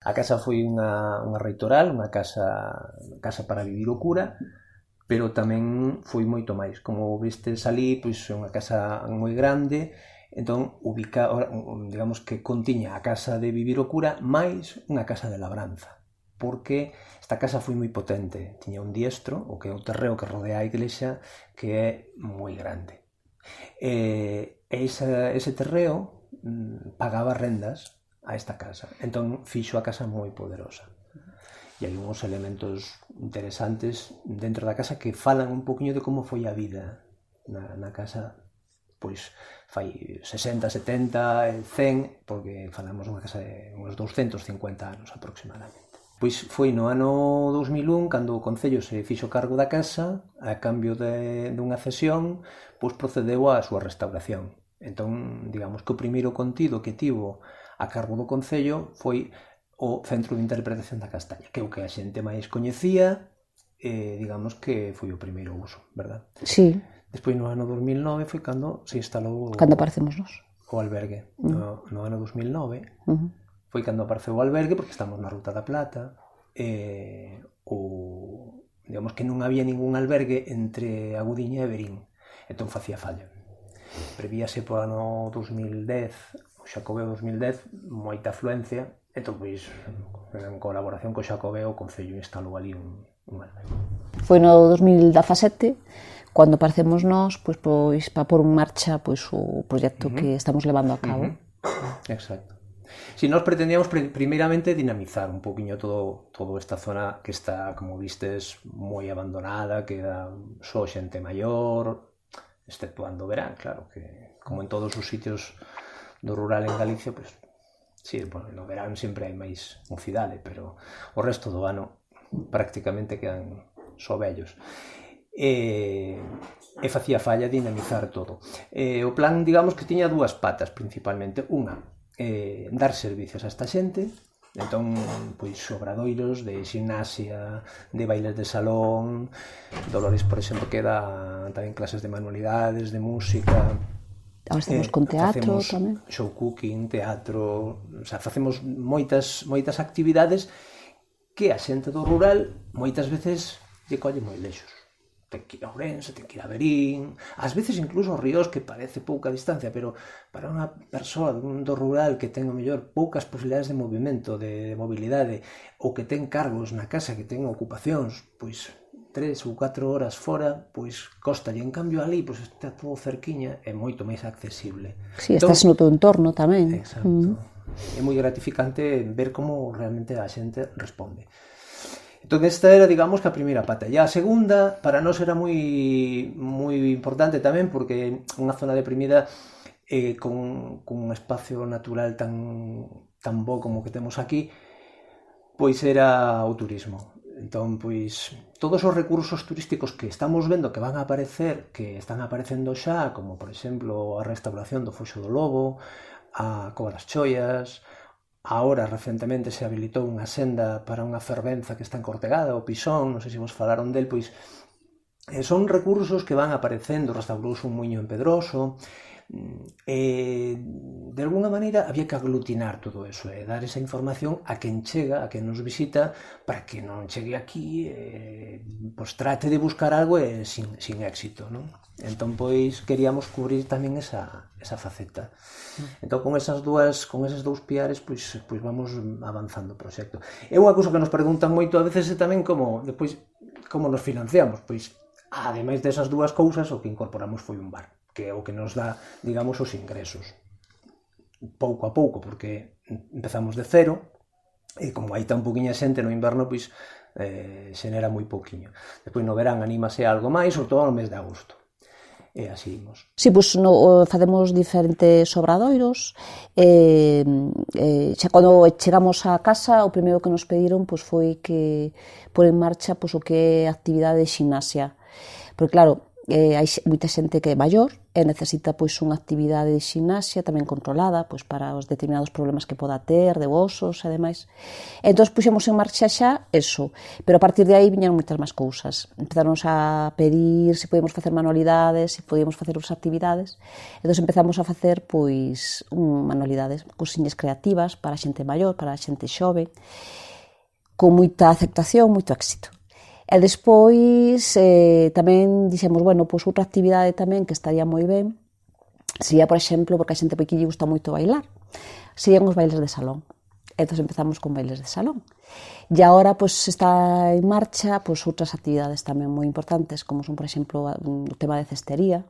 A casa foi unha reitoral, unha casa para vivir o cura, pero tamén foi moito máis. Como vistes ali, pois é unha casa moi grande, entón digamos que contiña a casa de vivir o cura máis unha casa de labranza, porque esta casa foi moi potente, tiña un diestro, o que é o terreo que rodea a iglesia, que é moi grande. Ese terreo pagaba rendas a esta casa, entón fixo a casa moi poderosa. E hai uns elementos interesantes dentro da casa que falan un poquinho de como foi a vida na casa, pois fai 60, 70, 100, porque falamos dunha casa de uns 250 anos aproximadamente. Pois foi no ano 2001 cando o Concello se fixo cargo da casa, a cambio dunha cesión, pois procedeu á súa restauración. Entón, digamos que o primeiro contido que tivo a cargo do Concello foi o Centro de Interpretación da Castaña, que é o que a xente máis coñecía, digamos que foi o primeiro uso, verdad? Sí. Despois no ano 2009 foi cando se instalou cando aparecemos nós o albergue. No ano 2009 foi cando apareceu o albergue, porque estamos na Ruta da Plata, digamos que non había ningún albergue entre a Gudiña e Verín, entón facía falla. Prevíase po ano 2010, o Xacobeo 2010, moita afluencia, entón, pois, en colaboración co Xacobeo, o Concello instalou ali un albergue. Foi no 2017, cando aparecemos nós, pois para pôr en marcha o proxecto que estamos levando a cabo. Exacto. Si nós pretendíamos primeiramente dinamizar un poquinho toda esta zona que está, como vistes, moi abandonada, que era só xente maior, exceptuando o verán, claro, que como en todos os sitios do rural en Galicia, pois, sí, no verán sempre hai máis mocidade, pero o resto do ano prácticamente quedan só vellos. E facía falla dinamizar todo. O plan, digamos, que tiña dúas patas principalmente. Unha, dar servicios a esta xente, entón, pois, obradoiros de ximnasia, de bailes de salón. Dolores, por exemplo, que dá tamén clases de manualidades, de música. Ahora estamos con teatro tamén. Show cooking, teatro, o sea, facemos moitas actividades que a xente do rural moitas veces lle colle moi lexos. Ten que ir a Ourense, ten que ir a Verín, ás veces incluso aos Ríos, que parece pouca distancia, pero para unha persoa do rural que ten, o mellor, poucas posibilidades de movimento, de mobilidade, ou que ten cargos na casa, que ten ocupacións, pois 3 ou 4 horas fora, pois costalle. En cambio ali, pois está todo cerquiña, é moito máis accesible. Si, estás no teu entorno tamén. Exacto. É moi gratificante ver como realmente a xente responde. Entón, esta era, digamos, que a primeira pata. E a segunda, para nós era moi importante tamén, porque unha zona deprimida con un espacio natural tan bo como que temos aquí, pois era o turismo. Entón, pois, todos os recursos turísticos que estamos vendo que van a aparecer, que están aparecendo xa, como, por exemplo, a restauración do Foxo do Lobo, a Cova das Choias. Agora, recentemente, se habilitou unha senda para unha fervenza que está en Cortegada, o Pisón, non sei se vos falaron del, pois son recursos que van aparecendo. Restaurouse un muiño en Pedroso, e de alguna maneira había que aglutinar todo eso e dar esa información a quen chega, a quen nos visita, para que non chegue aquí pois trate de buscar algo sin éxito, non? Entón, pois, queríamos cubrir tamén esa faceta. Entón, con eses dous piares, pois vamos avanzando o proxecto. É unha cousa que nos preguntan moito a veces tamén como nos financiamos. Pois, ademais desas dúas cousas, o que incorporamos foi un bar, que é o que nos dá, digamos, os ingresos. Pouco a pouco, porque empezamos de cero, e como hai tan poquinha xente no inverno, pois xenera moi pouquiño. Despois no verán anímase algo máis, sobre todo no mes de agosto. E así imos. Si, pois facemos diferentes obradoiros. Xa cando chegamos á casa, o primeiro que nos pediron pois foi que pôr en marcha pois o que é actividade de ximnasia. Porque claro, hai moita xente que é maior, e necesita pois unha actividade de gimnasia tamén controlada pois para os determinados problemas que poda ter de osos e demais. Entón puxemos en marcha xa eso, pero a partir de aí viñeron moitas máis cousas. Empezaron a pedir se podíamos facer manualidades, se podíamos facer outras actividades. Entón empezamos a facer pois manualidades, cousiñas creativas para a xente maior, para a xente xove, con moita aceptación, moito éxito. E despois tamén dixemos, bueno, pois outra actividade tamén que estaría moi ben sería, por exemplo, porque a xente aquí lle gusta moito bailar, serían os bailes de salón. Entón empezamos con bailes de salón. E agora pois está en marcha pois outras actividades tamén moi importantes, como son, por exemplo, o tema de cestería,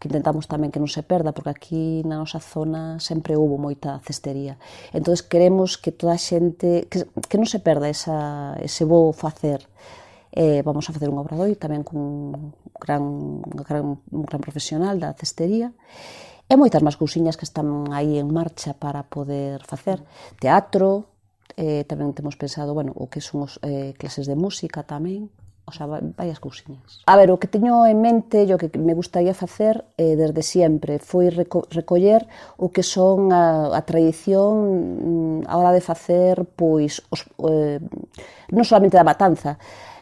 que intentamos tamén que non se perda, porque aquí na nosa zona sempre houve moita cestería. Entón queremos que toda a xente, que non se perda ese bo facer. Vamos a facer un obradoiro tamén con un gran profesional da cestería e moitas máis cousiñas que están aí en marcha para poder facer. Teatro, tamén temos pensado, bueno, o que son clases de música tamén, o sea, varias cousiñas. A ver, o que teño en mente e o que me gustaría facer desde sempre foi recoller o que son a tradición a hora de facer, pois, non solamente da matanza,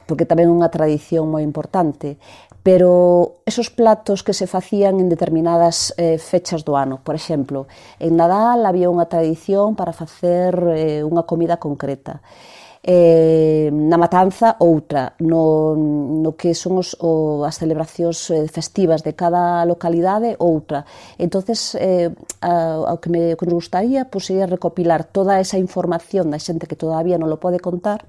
porque tamén é unha tradición moi importante, pero esos platos que se facían en determinadas fechas do ano. Por exemplo, en Nadal había unha tradición para facer unha comida concreta. Na matanza, outra. No que son as celebracións festivas de cada localidade, outra. Entonces, o que me gustaría sería recopilar toda esa información da xente que todavía non lo pode contar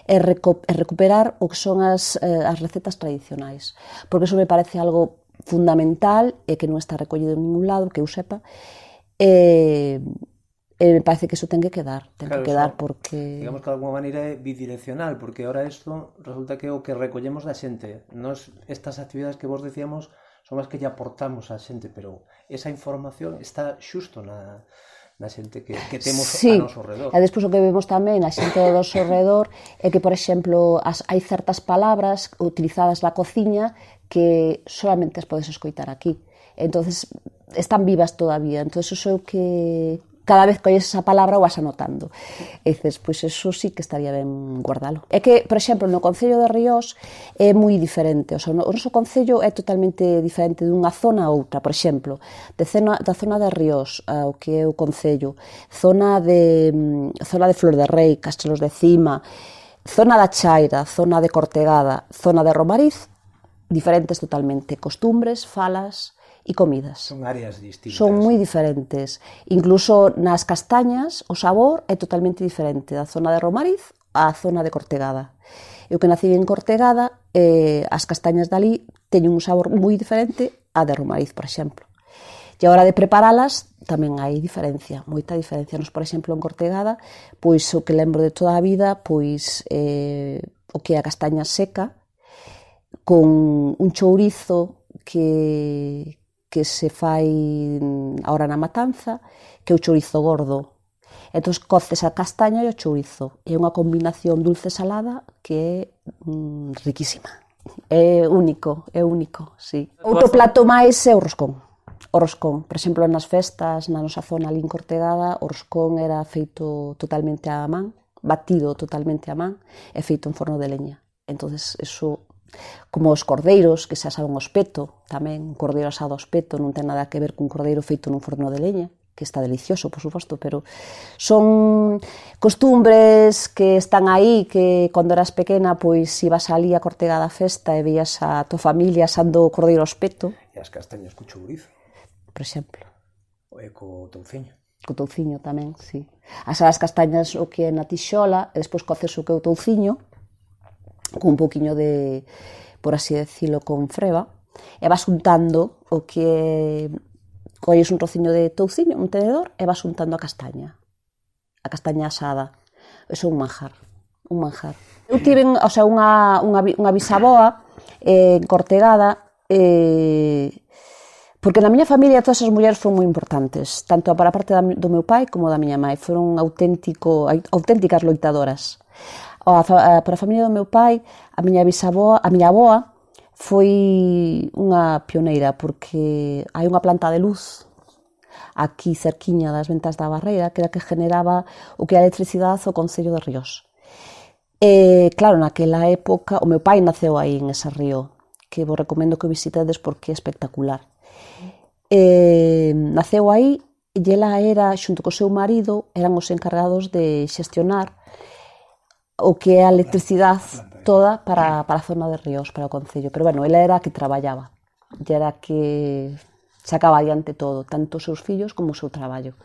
e recuperar o que son as recetas tradicionais, porque eso me parece algo fundamental e que non está recollido en ningún lado, que eu sepa, e me parece que eso ten que quedar, porque... Digamos que de alguma maneira é bidireccional, porque ahora isto resulta que é o que recollemos da xente. Estas actividades que vos decíamos son as que lle aportamos á xente, pero esa información está xusto na xente que temos a noso redor. E despois o que vemos tamén na xente do noso redor é que, por exemplo, hai certas palabras utilizadas na cociña que solamente as podes escoitar aquí. Entonces están vivas todavía. Entonces eso é o que cada vez que oyes esa palabra o vas anotando. E dices, pois eso sí que estaría ben guardalo. É que, por exemplo, no Concello de Ríos é moi diferente. O sea, o noso Concello é totalmente diferente dunha zona a outra. Por exemplo, da zona de Ríos, o que é o Concello, zona de Flor de Rei, Castelos de Cima, zona da Chaira, zona de Cortegada, zona de Romariz, diferentes totalmente. Costumbres, falas e comidas. Son áreas distintas. Son moi diferentes. Incluso nas castañas o sabor é totalmente diferente da zona de Romariz á zona de Cortegada. Eu que nací en Cortegada, as castañas dali teñen un sabor moi diferente á de Romariz, por exemplo. E a hora de preparalas tamén hai diferencia, moita diferencia. Nos, por exemplo, en Cortegada, pois o que lembro de toda a vida, pois o que é a castaña seca con un chourizo que se fai agora na matanza, que é o chourizo gordo. Entón, coces a castaña e o chourizo. É unha combinación dulce-salada que é riquísima. É único, sí. Outro plato máis é o roscón. O roscón, por exemplo, nas festas, na nosa zona ali en Cortegada, o roscón era feito totalmente a man, batido totalmente a man, e feito en forno de leña. Entón, eso... Como os cordeiros que se asaban ao espeto, tamén un cordeiro asado ao espeto non ten nada que ver cun cordeiro feito nun forno de leña, que está delicioso, por suposto, pero son costumbres que están aí, que cando eras pequena, pois ibas ali a Cortegada festa e veías a tua familia asando o cordeiro ao espeto. E as castañas co chourizo. Por exemplo. E co touciño. Co touciño tamén, sí. Asar as castañas o que é na tixola, e despois coces o que é o touciño, con un poquinho de, por así decirlo, con freba, e vas untando o que colles un trociño de touciño, un tenedor, e vas untando a castaña asada. Eso é un manjar, un manjar. Eu tive, o sea, unha bisaboa en Cortegada, porque na miña familia todas as mulleres foron moi importantes, tanto para a parte do meu pai como da miña mãe, foron auténticas loitadoras. Para a familia do meu pai, a miña avoa foi unha pioneira porque hai unha planta de luz aquí cerquiña das Ventas da Barreira que era que generaba o que é a electricidade ao Concello de Ríos. E, claro, naquela época, o meu pai naceu aí en ese río, que vos recomendo que visitedes porque é espectacular. Naceu aí e ela era, xunto co seu marido, eran os encargados de xestionar o que é a electricidade toda para a zona de Ríos, para o Concello. Pero, bueno, ela era a que traballaba, e era a que sacaba adiante todo, tanto os seus fillos como o seu traballo.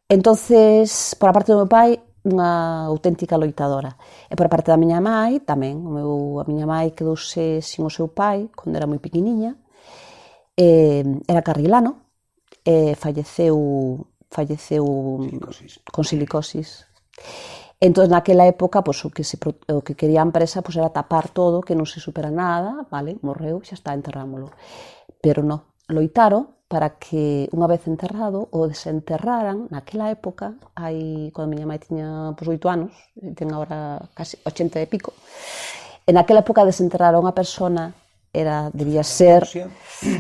Entonces, por a parte do meu pai, unha auténtica loitadora. E por a parte da miña mãe, tamén. A miña mãe quedouse sin o seu pai, cando era moi pequeniña. Era carrilano, e falleceu con silicosis. Entón, naquela época, pois, o que quería a empresa pois, era tapar todo, que non se supera nada, vale, morreu, xa está, enterrámolo. Pero non, loitaron para que, unha vez enterrado, o desenterraran naquela época, cando a miña mãe tiña 8 anos, ten agora casi 80 e pico, e naquela época desenterraron a persona, debía ser,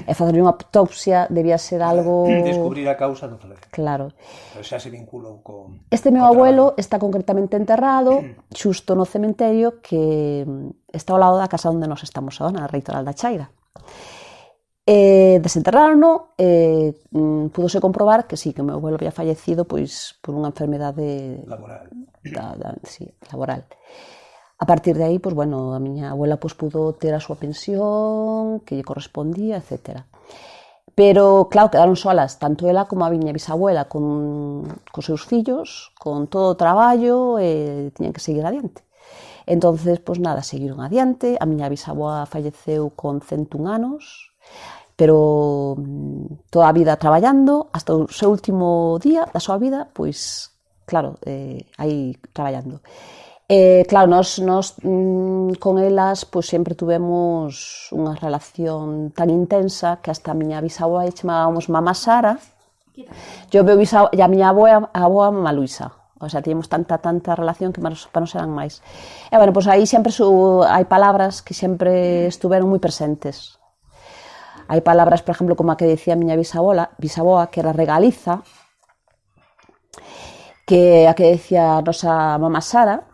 e facer unha autopsia debía ser algo... Descubrir a causa do falecemento. Claro. Pero xa se vinculou con... Este meu abuelo está concretamente enterrado xusto no cementerio que está ao lado da casa onde nos estamos agora, na Reitoral da Chaira. Desenterraron-no, pudose comprobar que sí, que o meu abuelo había fallecido pois por unha enfermedade laboral. Laboral. A partir de aí, pois, bueno, a miña abuela pois, pudo ter a súa pensión, que lle correspondía, etc. Pero, claro, quedaron solas, tanto ela como a miña bisabuela, con seus fillos, con todo o traballo, e tiñan que seguir adiante. Entonces, pois nada, seguiron adiante, a miña bisaboa falleceu con 101 anos, pero toda a vida traballando, hasta o seu último día da súa vida, pois, claro, aí traballando. Claro, nós con elas pois, sempre tuvemos unha relación tan intensa que hasta a miña bisaboa chamábamos Mamá Sara e a miña avoa Mamá Luisa. O sea, tiñamos tanta relación que para nos eran máis. E, bueno, pois aí sempre hai palabras que sempre estuveron moi presentes. Hai palabras, por exemplo, como a que decía a miña bisaboa, que era regaliza, que a que decía a nosa Mamá Sara,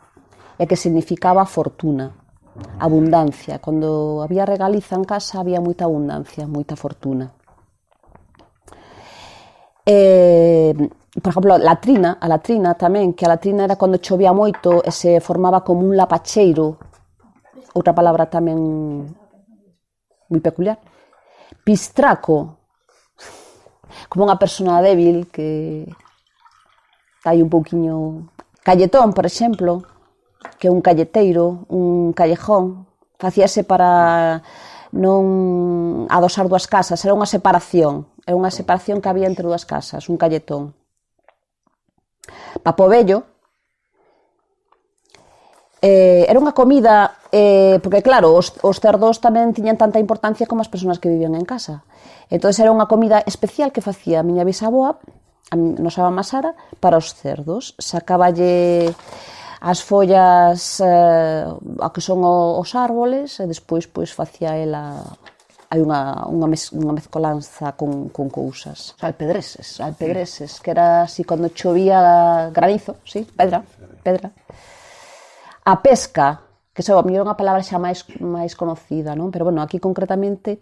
e que significaba fortuna, abundancia. Cando había regaliza en casa había moita abundancia, moita fortuna. Por exemplo, a latrina tamén, que a latrina era cando chovía moito e se formaba como un lapacheiro, outra palabra tamén moi peculiar. Pistraco, como unha persona débil que está aí un pouquiño... Calletón, por exemplo, que é un calleteiro, un callejón, facíase para non adosar dúas casas, era unha separación que había entre dúas casas, un calletón. Papo vello, era unha comida, porque claro, os cerdos tamén tiñan tanta importancia como as persoas que vivían en casa. Entón era unha comida especial que facía a miña bisaboa, a nosa Mamá Sara, para os cerdos. Sacáballe as follas a que son os árboles e despois pois facía ela hai unha mezcolanza con cousas, alpedreses, que era así cando chovía granizo, sí, pedra. A pesca, que a mellor é unha palabra xa máis conocida, non? Pero bueno, aquí concretamente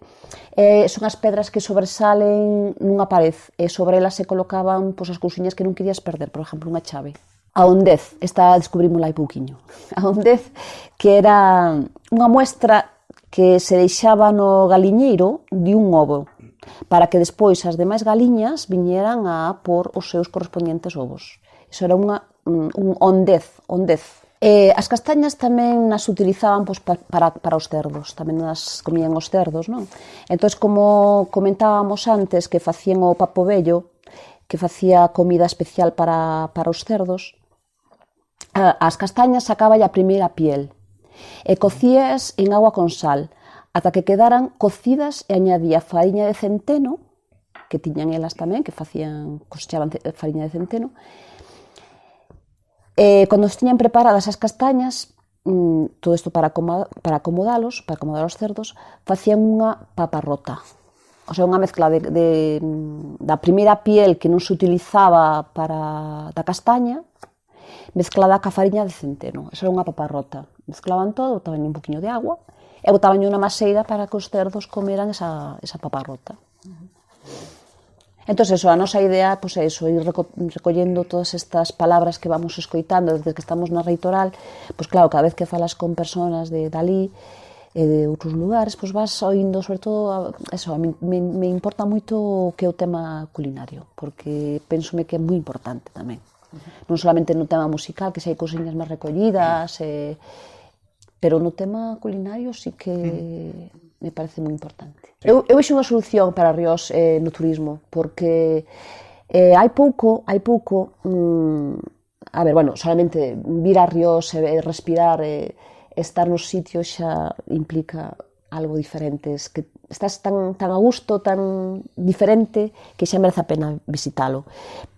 son as pedras que sobresalen nunha pared e sobre elas se colocaban pois, as cousiñas que non querías perder, por exemplo, unha chave. A hondez, esta descubrimosla hai pouquiño. A hondez, que era unha muestra que se deixaba no galiñeiro de un ovo, para que despois as demais galiñas viñeran a por os seus correspondientes ovos. Iso era un hondez. As castañas tamén nas utilizaban pois, para os cerdos, tamén as comían os cerdos, non? Entón, como comentábamos antes, que facían o papo vello, que facía comida especial para os cerdos, as castañas sacaba a primeira piel e cocías en agua con sal ata que quedaran cocidas e añadía fariña de centeno, que tiñan elas tamén, que cosechaban fariña de centeno. Cando tiñan preparadas as castañas, todo isto para acomodalos, para acomodar os cerdos, facían unha paparrota. O sea, unha mezcla da primeira piel que non se utilizaba da castaña, mezclada ca fariña de centeno. Esa era unha paparrota. Mezclaban todo, botaban un poquinho de agua e botaban unha maseira para que os cerdos comeran esa paparrota. Entón, a nosa idea é ir recollendo todas estas palabras que vamos escoitando desde que estamos na Reitoral. Pois claro, cada vez que falas con persoas de Dalí e de outros lugares, pois vas oindo, sobre todo, eso, a mí me importa moito o que é o tema culinario, porque pensome que é moi importante tamén. Non solamente no tema musical, que se hai cousiñas máis recollidas, pero no tema culinario sí que me parece moi importante. Eu vexo unha solución para Ríos no turismo, porque hai pouco, solamente vir a Ríos e respirar, estar nos sitios xa implica algo diferente, que estás tan a gusto, tan diferente, que xa merece a pena visitalo.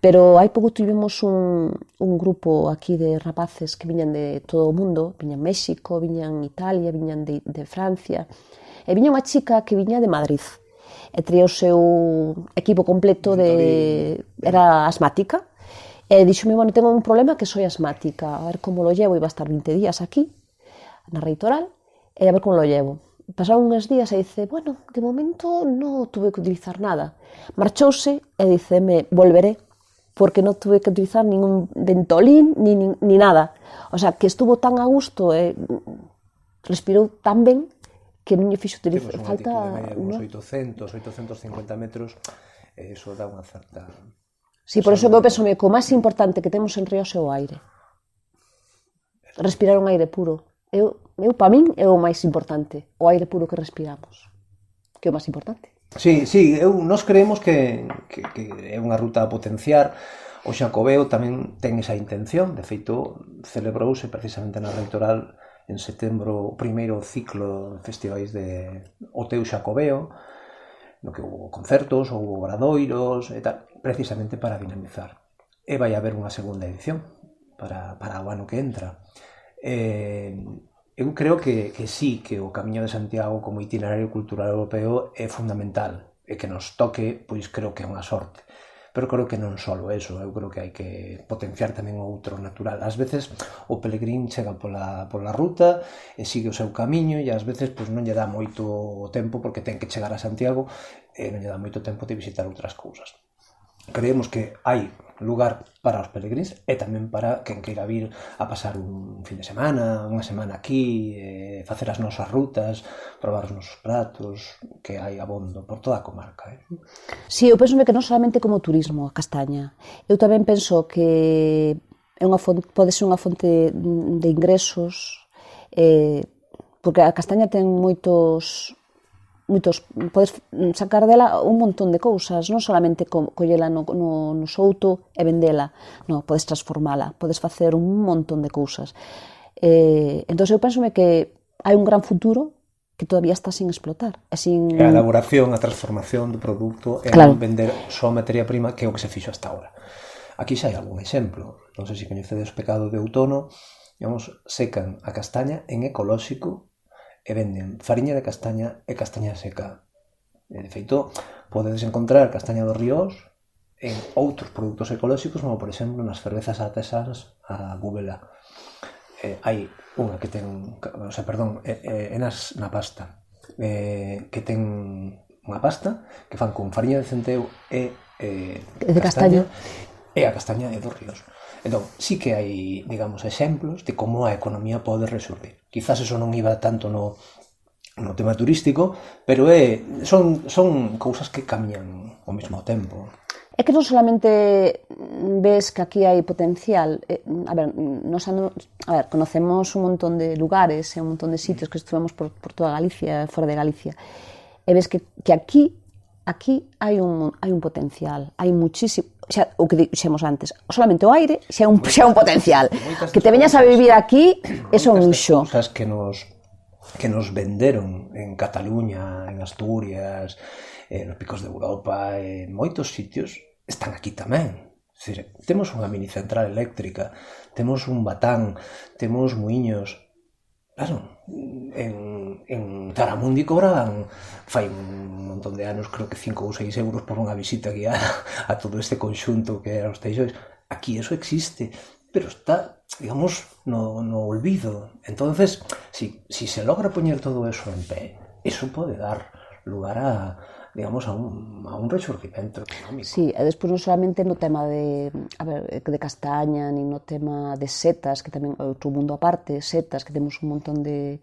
Pero hai pouco tivemos un grupo aquí de rapaces que viñan de todo o mundo, viñan México, viñan Italia, viñan de Francia, e viña unha chica que viña de Madrid, e traía o seu equipo completo era asmática, e dixome, bueno, tengo un problema que soy asmática, a ver como lo llevo, iba a estar 20 días aquí, na Reitoral, e a ver como lo llevo. Pasaron uns días e dice, bueno, de momento non tuve que utilizar nada. Marchouse e diceme, volveré, porque non tuve que utilizar ningún ventolín ni nada. O sea, que estuvo tan a gusto e respirou tan ben que non lle fixo utilizar. Falta uns 800, 850 metros, eso dá unha certa... Sí, por eso que eu penso que o máis importante que temos en Ríos é o aire. Respirar un aire puro. Para min, é o máis importante, o aire puro que respiramos, que é o máis importante. Sí, nós creemos que é unha ruta a potenciar. O Xacobeo tamén ten esa intención, de feito, celebrouse precisamente na Reitoral en setembro o primeiro ciclo de festivais de Oteu Xacobeo, no que houve concertos, houve obradoiros e tal, precisamente para dinamizar. E vai haber unha segunda edición para o ano que entra. Eu creo que sí, que o Camiño de Santiago como itinerario cultural europeo é fundamental e que nos toque, pois creo que é unha sorte, pero creo que non só eso, eu creo que hai que potenciar tamén o outro natural. Ás veces o pelegrín chega pola ruta e sigue o seu camiño e ás veces pois non lle dá moito tempo porque ten que chegar a Santiago e non lle dá moito tempo de visitar outras cousas. Creemos que hai lugar para os pelegríns e tamén para quen queira vir a pasar un fin de semana, unha semana aquí, facer as nosas rutas, probar os nosos pratos, que hai abondo por toda a comarca. Sí, eu penso que non solamente como turismo a castaña, eu tamén penso que pode ser unha fonte de ingresos, porque a castaña ten moitos, podes sacar dela un montón de cousas, non solamente collela no souto e vendela, non, podes transformala, podes facer un montón de cousas. Entón, eu penso que hai un gran futuro que todavía está sin explotar. A elaboración, a transformación do produto e non vender só materia prima, que é o que se fixo hasta ahora. Aquí xa hai algún exemplo, non sei se coñecedes o pecado de outono, secan a castaña en ecolóxico e venden fariña de castaña e castaña seca. De feito, podedes encontrar castaña dos ríos en outros produtos ecolóxicos, como por exemplo nas cervezas artesanas a Gubela. Hai unha que ten, na pasta, que ten unha pasta que fan con fariña de centeo e castaña, e a castaña é dos ríos. Entón, sí que hai, digamos, exemplos de como a economía pode resurdir. Quizás eso non iba tanto no tema turístico, pero son cousas que camiñan ao mesmo tempo. É que non solamente ves que aquí hai potencial, conocemos un montón de lugares e un montón de sitios que estuvemos por toda Galicia, fora de Galicia, e ves que aquí hai un potencial, hai muchísimo, xa, o que dixemos antes, solamente o aire xa é un potencial, que te veñas a vivir aquí, eso é un luxo. Moitas que nos venderon en Cataluña, en Asturias, nos picos de Europa, en moitos sitios, están aquí tamén. Temos unha mini central eléctrica, temos un batán, temos muiños, Claro, en Taramundi cobraban fai un montón de anos, creo que 5 ou 6 euros por unha visita guiada a todo este conxunto que eran os Teixois. Aquí eso existe, pero está, digamos, no olvido. Entonces, si se logra poñer todo eso en pé, eso pode dar lugar a, digamos, a un resurgimento económico. Sí, e despois non solamente no tema de castaña, nin no tema de setas, que tamén é outro mundo aparte, setas, que temos un montón de...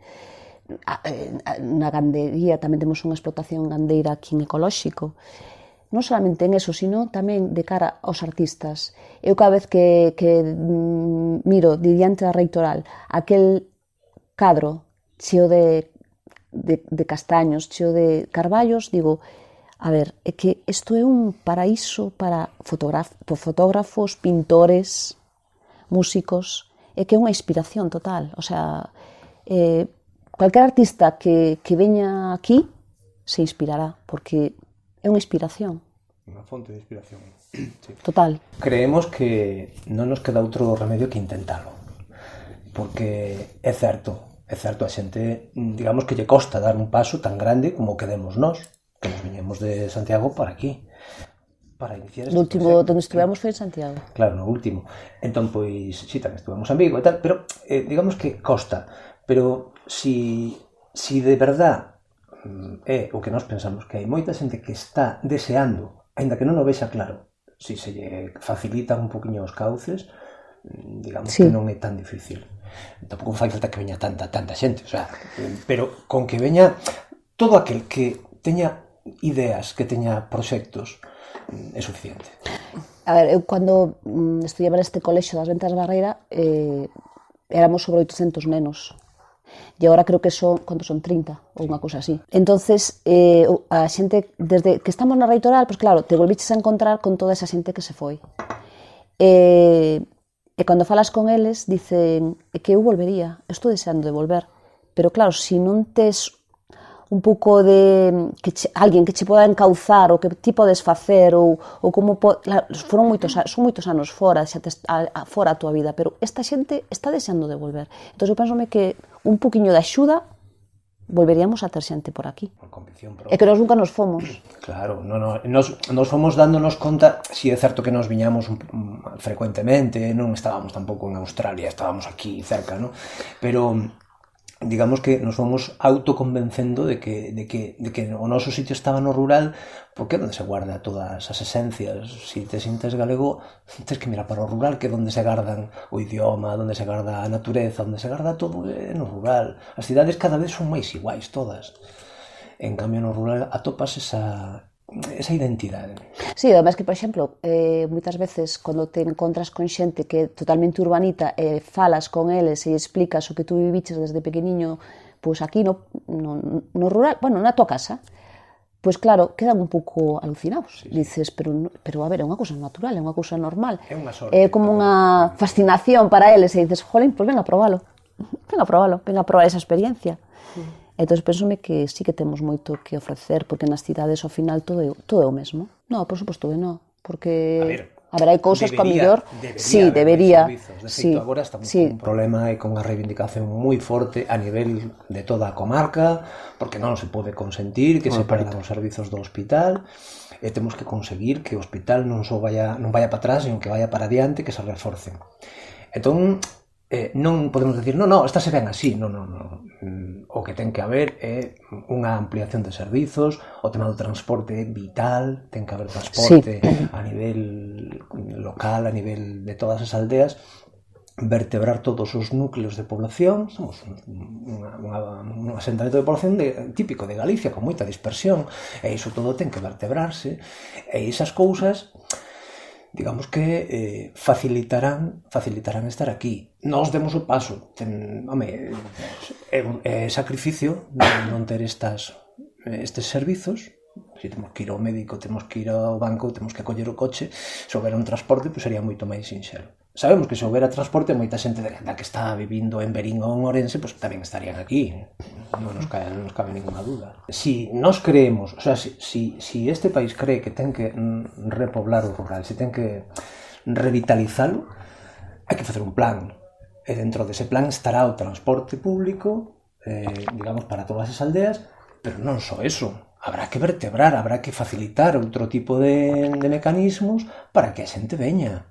Na gandería tamén temos unha explotación gandeira aquí en ecolóxico. Non solamente en eso, sino tamén de cara aos artistas. Eu cada vez que miro de diante da Reitoral aquel cadro cheo de castaños, cheo de carballos, digo... A ver, é que isto é un paraíso para fotógrafos, pintores, músicos, é que é unha inspiración total. O sea, cualquier artista que veña aquí se inspirará, porque é unha inspiración. Unha fonte de inspiración. Sí. Total. Creemos que non nos queda outro remedio que intentalo, porque é certo a xente, digamos que lle costa dar un paso tan grande como que demos nós, que nos viñemos de Santiago para aquí, para iniciar este último proxecto. Donde estivemos foi en Santiago. Claro, no último. Entón, pois, sí, tamén estivemos en Vigo e tal, pero digamos que costa. Pero si de verdad é o que nós pensamos, que hai moita xente que está deseando, aínda que non o vexa claro, si se lle facilitan un poquinho os cauces, digamos que non é tan difícil. Tampouco fai falta que veña tanta xente, o sea, pero con que veña todo aquel que teña ideas, que teña proxectos, é suficiente. A ver, eu cando estudiaba neste colexio das Ventas Barreira éramos sobre 800 nenos e agora creo que son, ¿cuántos son? 30 ou unha cousa así. Entonces, a xente, desde que estamos na Reitoral, pues claro, te volviches a encontrar con toda esa xente que se foi. E cando falas con eles, dicen que eu volvería, estou deseando de volver. Pero claro, se non tes un pouco de alguén que che poda encauzar o que ti podes facer ou como son moitos anos fora, xa fora a tua vida, pero esta xente está deseando de volver. Entón eu pensome que un poquinho de axuda volveríamos a ter xente por aquí. É que nós nunca nos fomos. Claro, nos fomos dándonos conta, si é certo que nos viñamos frecuentemente, non estábamos tampouco en Australia, estábamos aquí cerca, ¿no? Pero digamos que nos fomos autoconvencendo de que o noso sitio estaba no rural, porque é onde se guarda todas as esencias. Se te sintes galego, tens que mirar para o rural, que é onde se gardan o idioma, onde se garda a natureza, onde se garda todo no rural. As cidades cada vez son máis iguais todas. En cambio, no rural atopas esa identidade. Sí, además que, por exemplo, moitas veces cando te encontras con xente que é totalmente urbanita e falas con eles e explicas o que tú viviches desde pequeniño, pois aquí no rural, bueno, na tua casa, pois claro, quedan un pouco alucinados. Sí. Dices, pero a ver, é unha cousa natural, é unha cousa normal. É unha sorte. É como unha fascinación para eles e dices, jolín, pois ven a probalo, ven a probar esa experiencia. Entón, pensome que sí que temos moito que ofrecer, porque nas cidades, ao final, todo é o mesmo. Non, por suposto que non, porque... A ver, hai cousas que a mellor... Sí, debería. De feito, agora estamos con un problema e con unha reivindicación moi forte a nivel de toda a comarca, porque non se pode consentir que se perdan os servizos do hospital, e temos que conseguir que o hospital non vaya para atrás, sino que vaya para adiante, que se reforcen. Entón, non podemos decir, non, estase ben así, non. O que ten que haber é unha ampliación de servizos, o tema do transporte é vital, ten que haber transporte a nivel local, a nivel de todas as aldeas, vertebrar todos os núcleos de población. Somos un asentamento de población típico de Galicia, con moita dispersión, e iso todo ten que vertebrarse, e esas cousas, digamos que facilitarán estar aquí. Nós demos o paso. É sacrificio non ter estes servizos. Se temos que ir ao médico, temos que ir ao banco, temos que coller o coche. Se houbera un transporte, pois sería moito máis sinxelo. Sabemos que se houbera transporte, moita xente da que está vivindo en Verín ou en Ourense, pois tamén estarían aquí. Non nos cabe ninguna duda. Si nós creemos, o sea, si este país cree que ten que repoblar o rural, se ten que revitalizalo, hai que facer un plan. e dentro dese plan estará o transporte público, digamos, para todas as aldeas, pero non só eso, habrá que vertebrar, habrá que facilitar outro tipo de mecanismos para que a xente veña.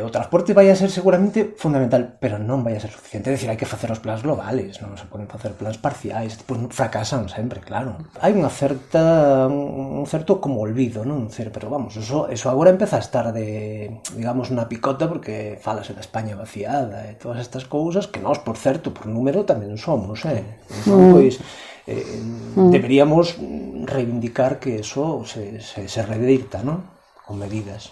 O transporte vai a ser seguramente fundamental, pero non vai a ser suficiente. É dicir, hai que facer os plans globales, non se poden facer plans parciais, depois fracasan sempre, claro. Hai un certo como olvido, non? Pero vamos, eso agora empeza a estar digamos, na picota, porque falase da España vaciada e todas estas cousas, que nós, por certo, por número tamén somos, entón, pois, deberíamos reivindicar que eso se revirta, non? Con medidas.